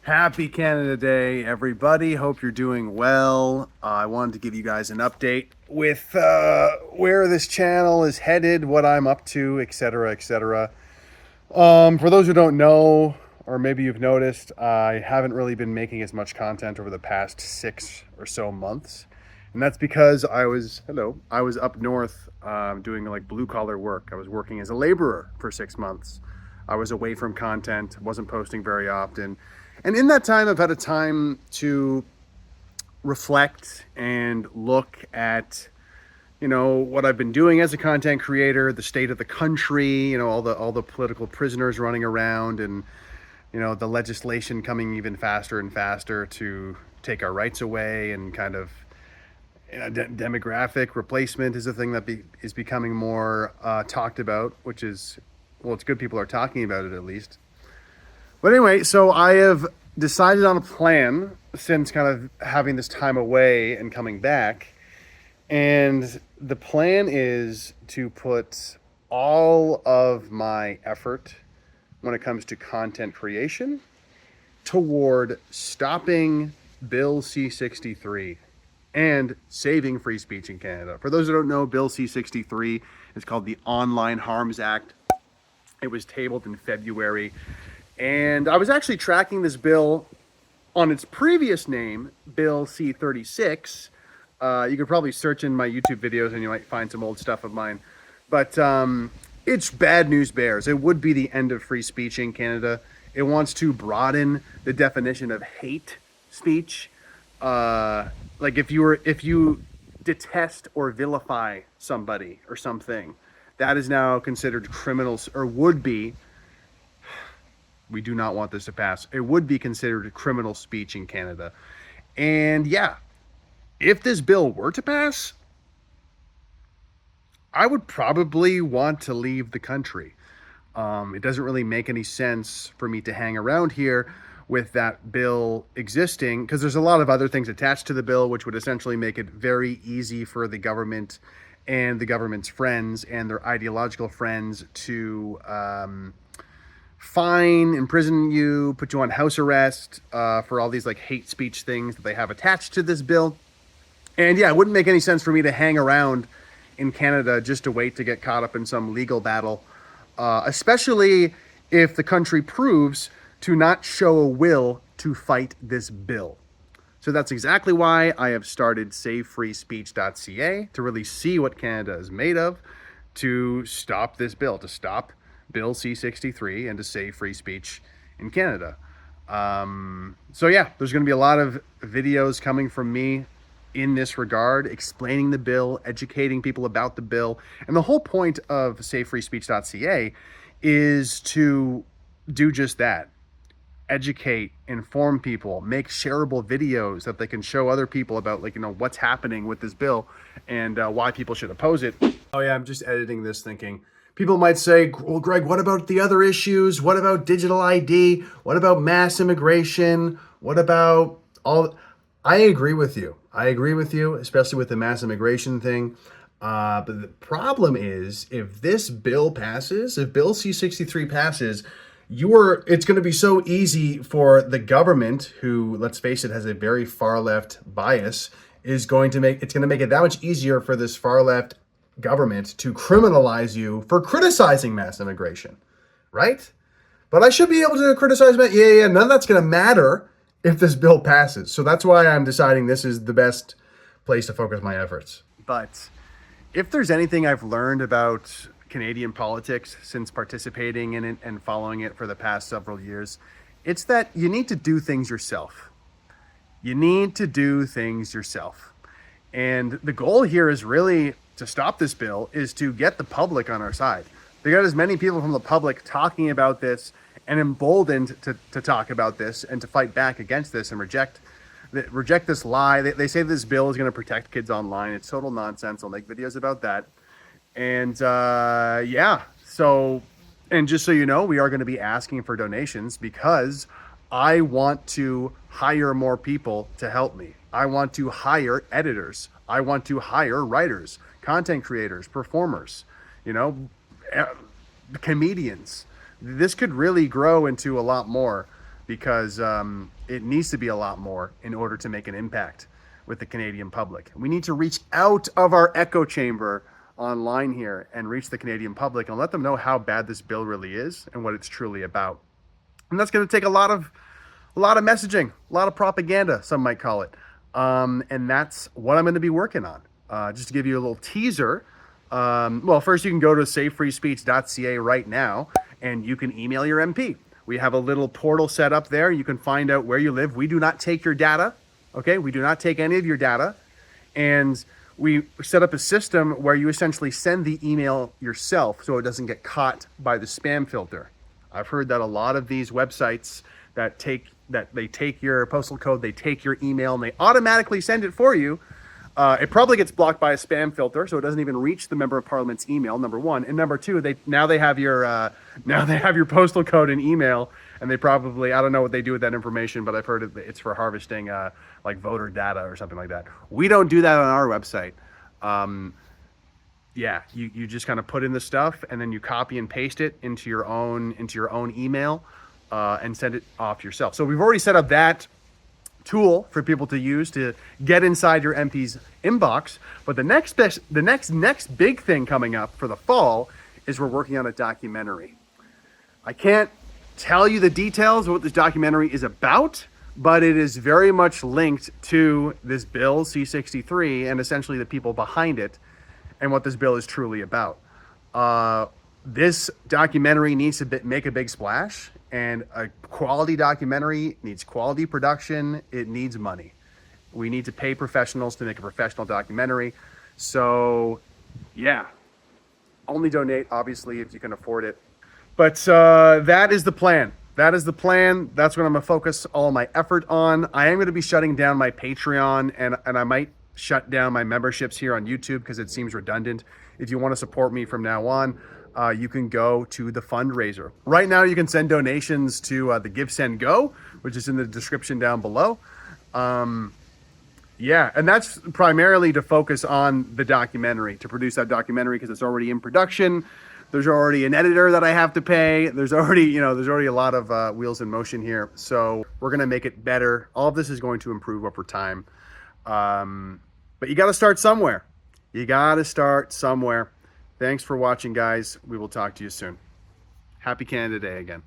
Happy Canada Day, everybody. Hope you're doing well. I wanted to give you guys an update with where this channel is headed, what I'm up to, etc., etc. For those who don't know, or maybe you've noticed, I haven't really been making as much content over the past 6 or so months. And that's because I was up north doing like blue collar work. I was working as a laborer for 6 months. I was away from content, wasn't posting very often. And in that time, I've had a time to reflect and look at, what I've been doing as a content creator, the state of the country, all the political prisoners running around, and the legislation coming even faster and faster to take our rights away, and kind of demographic replacement is a thing that is becoming more talked about, which is, well, it's good people are talking about it at least. But anyway, so I have decided on a plan since kind of having this time away and coming back. And the plan is to put all of my effort when it comes to content creation toward stopping Bill C-63 and saving free speech in Canada. For those who don't know, Bill C-63 is called the Online Harms Act. It was tabled in February. And I was actually tracking this bill on its previous name, Bill C-36. You could probably search in my YouTube videos and you might find some old stuff of mine. But it's bad news bears. It would be the end of free speech in Canada. It wants to broaden the definition of hate speech. Like if you detest or vilify somebody or something, that is now considered criminal, or would be. We do not want this to pass. It would be considered criminal speech in Canada. And yeah, if this bill were to pass, I would probably want to leave the country. It doesn't really make any sense for me to hang around here with that bill existing, because there's a lot of other things attached to the bill, which would essentially make it very easy for the government and the government's friends and their ideological friends to fine, imprison you, put you on house arrest for all these like hate speech things that they have attached to this bill. And yeah, it wouldn't make any sense for me to hang around in Canada just to wait to get caught up in some legal battle, especially if the country proves to not show a will to fight this bill. So that's exactly why I have started SaveFreeSpeech.ca, to really see what Canada is made of, to stop this bill, to stop Bill C-63, and to save free speech in Canada. So yeah, there's going to be a lot of videos coming from me in this regard, explaining the bill, educating people about the bill. And the whole point of SaveFreeSpeech.ca is to do just that. Educate, inform people, make shareable videos that they can show other people about, like, what's happening with this bill and why people should oppose it. Oh yeah, I'm just editing this thinking, people might say, well, Greg, what about the other issues? What about digital ID? What about mass immigration? What about all? I agree with you. Especially with the mass immigration thing. But the problem is, if this bill passes, if Bill C-63 passes, it's going to be so easy for the government, who, let's face it, has a very far left bias, it's going to make it that much easier for this far left government to criminalize you for criticizing mass immigration, right? But I should be able to criticize, none of that's going to matter if this bill passes. So that's why I'm deciding this is the best place to focus my efforts. But if there's anything I've learned about Canadian politics since participating in it and following it for the past several years, it's that you need to do things yourself. You need to do things yourself. And the goal here is really to stop this bill, is to get the public on our side. They got as many people from the public talking about this and emboldened to talk about this and to fight back against this and reject this lie. They say this bill is going to protect kids online. It's total nonsense. I'll make videos about that. And and just so you know, we are going to be asking for donations, because I want to hire more people to help me. I want to hire editors. I want to hire writers, content creators, performers, comedians. This could really grow into a lot more. because it needs to be a lot more in order to make an impact with the Canadian public. We need to reach out of our echo chamber online here and reach the Canadian public and let them know how bad this bill really is and what it's truly about. And that's going to take a lot of messaging, a lot of propaganda, some might call it. And that's what I'm going to be working on. Just to give you a little teaser. Well, first you can go to savefreespeech.ca right now and you can email your MP. We have a little portal set up there. You can find out where you live. We do not take your data. Okay. We do not take any of your data. And we set up a system where you essentially send the email yourself so it doesn't get caught by the spam filter. I've heard that a lot of these websites that they take your postal code, they take your email, and they automatically send it for you. It probably gets blocked by a spam filter, so it doesn't even reach the member of parliament's email. Number one, and number two, they have your postal code and email, and they probably, I don't know what they do with that information, but I've heard it's for harvesting like voter data or something like that. We don't do that on our website. Yeah, you just kind of put in the stuff and then you copy and paste it into your own email and send it off yourself. So we've already set up that tool for people to use to get inside your MP's inbox. But the next big thing coming up for the fall is we're working on a documentary. I can't tell you the details of what this documentary is about, but it is very much linked to this bill C-63 and essentially the people behind it and what this bill is truly about. This documentary needs to make a big splash, and a quality documentary needs quality production. It needs money. We need to pay professionals to make a professional documentary. So yeah, only donate, obviously, if you can afford it. But that is the plan. That's what I'm going to focus all my effort on. I am going to be shutting down my Patreon, and I might shut down my memberships here on YouTube because it seems redundant. If you want to support me from now on, you can go to the fundraiser. Right now, you can send donations to the Give, Send, Go, which is in the description down below. Yeah, and that's primarily to focus on the documentary, to produce that documentary because it's already in production. There's already an editor that I have to pay. There's already a lot of wheels in motion here. So we're going to make it better. All of this is going to improve over time. But you got to start somewhere. Thanks for watching, guys. We will talk to you soon. Happy Canada Day again.